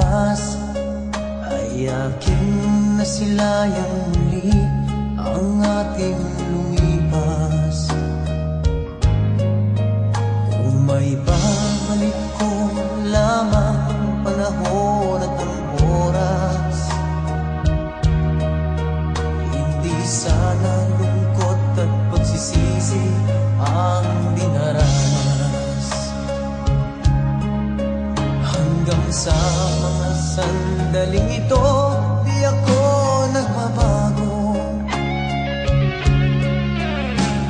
oras ay aking nasilayang muli ang ating lumipas. Kung may babalik ko lamang ang panahon at ang oras, hindi sana lungkot at pagsisisi ang dinaranas. Hanggang sa mga sandaling ito, di ako nagbabago.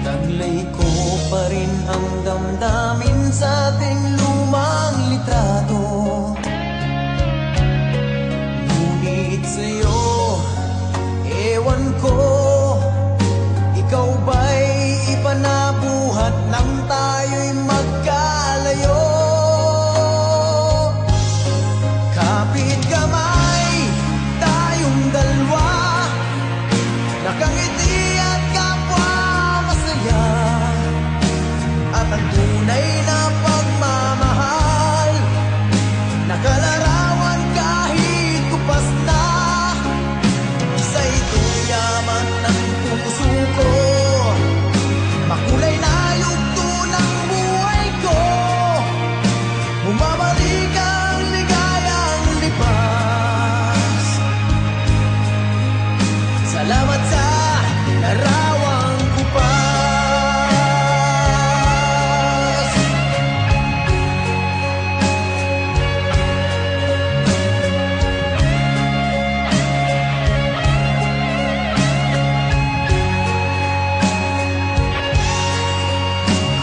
Taglay ko pa rin ang damdamin sa ating lumang litrato. Ngunit sa'yo, ewan ko, ikaw ba'y iba na buhat nang tayo'y magkalayo? Kapit kamay, tayong dalawa, nakangiti at kapwa masaya, at ang tunay na pagmamahal, nakalarawan kahit kupas na. Isa itong yaman ng puso ko, makulay na yugto ng buhay ko. Bumabalik ang ligayang lipas. Salamat sa larawang kupas.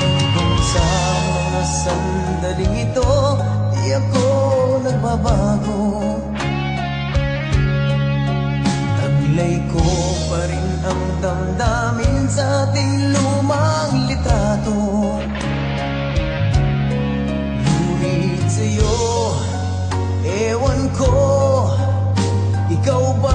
Hanggang sa mga sandaling ito, di ako nagbabago. Taglay ko pa rin ang damdamin sa ating lumang litrato. Ngunit sa'yo, ewan ko, ikaw ba